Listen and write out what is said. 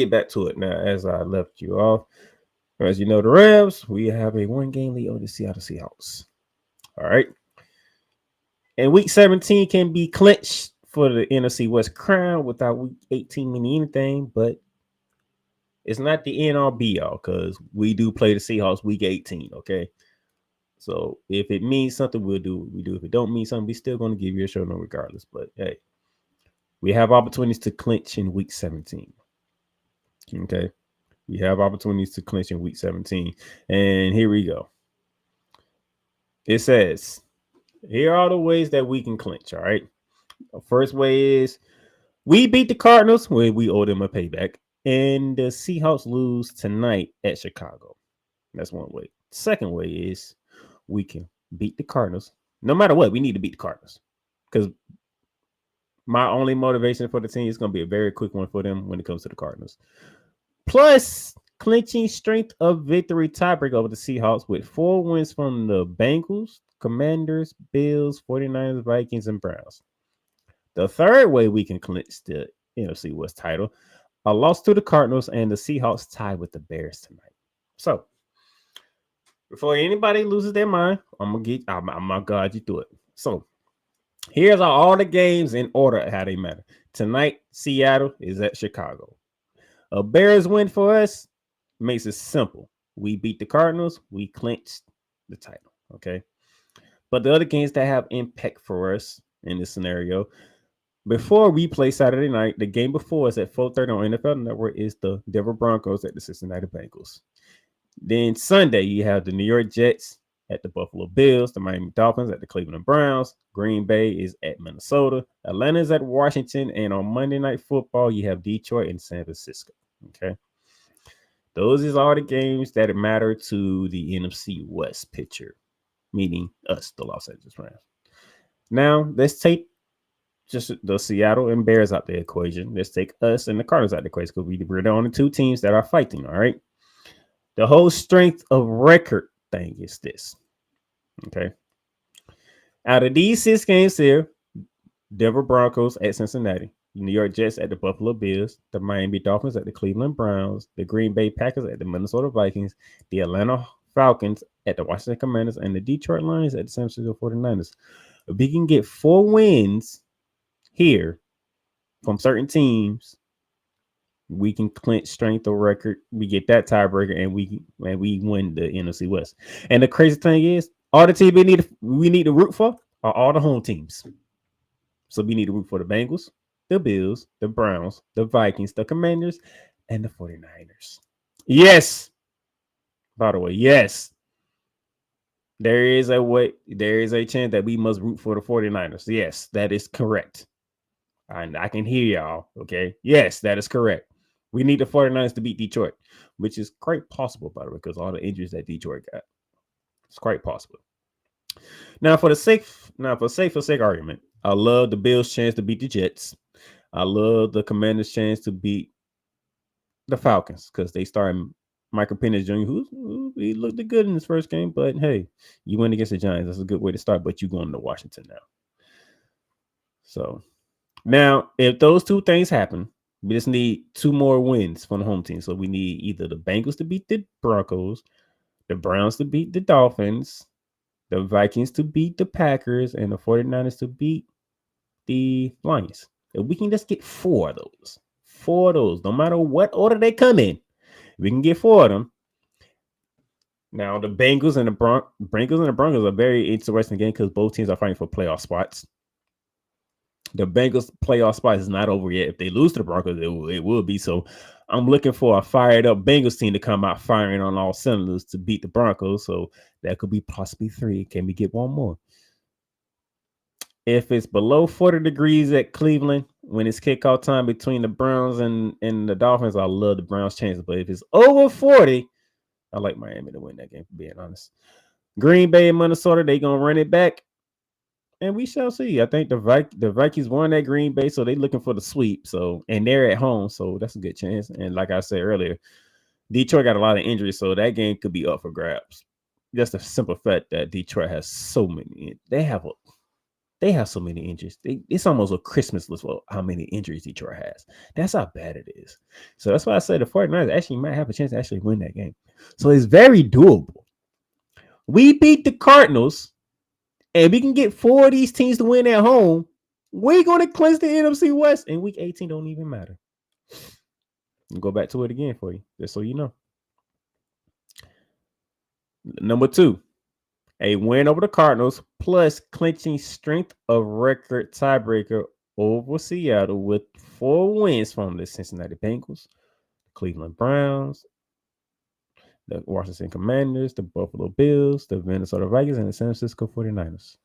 get back to it now as I left you off. As you know, the Rams, we have a 1 game lead on the Seattle Seahawks. All right. And week 17 can be clinched for the NFC West crown without week 18 meaning anything, but it's not the end all be all because we do play the Seahawks week 18. Okay. So if it means something, we'll do what we do. If it don't mean something, we still going to give you a show no regardless. But hey, we have opportunities to clinch in week 17. Okay. We have opportunities to clinch in week 17. And here we go. It says, here are the ways that we can clinch. All right. The first way is we beat the Cardinals when we owe them a payback. And the Seahawks lose tonight at Chicago. That's one way. Second way is we can beat the Cardinals. No matter what, we need to beat the Cardinals. Because my only motivation for the team is going to be a very quick one for them when it comes to the Cardinals. Plus, clinching strength of victory tiebreak over the Seahawks with 4 wins from the Bengals, Commanders, Bills, 49ers, Vikings, and Browns. The third way we can clinch the NFC West title, a loss to the Cardinals and the Seahawks tie with the Bears tonight. So, before anybody loses their mind, I'm gonna guide you through it. So, here's all the games in order how they matter. Tonight, Seattle is at Chicago. A Bears win for us makes it simple. We beat the Cardinals, we clinched the title. Okay. But the other games that have impact for us in this scenario, before we play Saturday night, the game before us at 4:30 on NFL Network is the Denver Broncos at the Cincinnati Bengals. Then Sunday, you have the New York Jets at the Buffalo Bills, the Miami Dolphins at the Cleveland Browns, Green Bay is at Minnesota, Atlanta is at Washington, and on Monday Night Football, you have Detroit and San Francisco. Okay. Those is all the games that matter to the NFC West picture, meaning us, the Los Angeles Rams. Now, let's take just the Seattle and Bears out the equation. Let's take us and the Cardinals out the equation because we're the only two teams that are fighting, all right? The whole strength of record thing is this, okay? Out of these 6 games here, Denver Broncos at Cincinnati, the New York Jets at the Buffalo Bills, the Miami Dolphins at the Cleveland Browns, the Green Bay Packers at the Minnesota Vikings, the Atlanta Falcons at the Washington Commanders, and the Detroit Lions at the San Francisco 49ers. If we can get 4 wins here from certain teams, we can clinch strength of record. We get that tiebreaker, and we win the NFC West. And the crazy thing is, all the teams we need to root for are all the home teams. So we need to root for the Bengals, the Bills, the Browns, the Vikings, the Commanders, and the 49ers. Yes. By the way, yes. There is a chance that we must root for the 49ers. Yes, that is correct. And I can hear y'all. Okay. Yes, that is correct. We need the 49ers to beat Detroit, which is quite possible, by the way, because all the injuries that Detroit got. It's quite possible. Now, for sake argument, I love the Bills' chance to beat the Jets. I love the Commanders' chance to beat the Falcons because they started Michael Penix Jr., who he looked good in his first game, but hey, you win against the Giants. That's a good way to start, but you're going to Washington now. So now, if those 2 things happen, we just need 2 more wins from the home team. So we need either the Bengals to beat the Broncos, the Browns to beat the Dolphins, the Vikings to beat the Packers, and the 49ers to beat the Lions. If we can just get 4 of those, no matter what order they come in, we can get 4 of them. Now, the Bengals and the Broncos are a very interesting game because both teams are fighting for playoff spots. The Bengals playoff spot is not over yet. If they lose to the Broncos, it will be. So I'm looking for a fired up Bengals team to come out firing on all cylinders to beat the Broncos. So that could be possibly 3. Can we get 1 more? If it's below 40 degrees at Cleveland when it's kickoff time between the Browns and the Dolphins, I love the Browns' chances. But if it's over 40, I like Miami to win that game, for being honest. Green Bay and Minnesota, they going to run it back. And we shall see. I think the Vikings won that Green Bay, so they're looking for the sweep. So, and they're at home, so that's a good chance. And like I said earlier, Detroit got a lot of injuries, so that game could be up for grabs. Just a simple fact that Detroit has so many. They have They have so many injuries. It's almost a Christmas list for how many injuries Detroit has. That's how bad it is. So that's why I say the 49ers actually might have a chance to actually win that game. So it's very doable. We beat the Cardinals, and we can get 4 of these teams to win at home. We're going to clinch the NFC West, and week 18 don't even matter. I'll go back to it again for you, just so you know. Number 2, a win over the Cardinals plus clinching strength of record tiebreaker over Seattle with 4 wins from the Cincinnati Bengals, Cleveland Browns, the Washington Commanders, the Buffalo Bills, the Minnesota Vikings, and the San Francisco 49ers.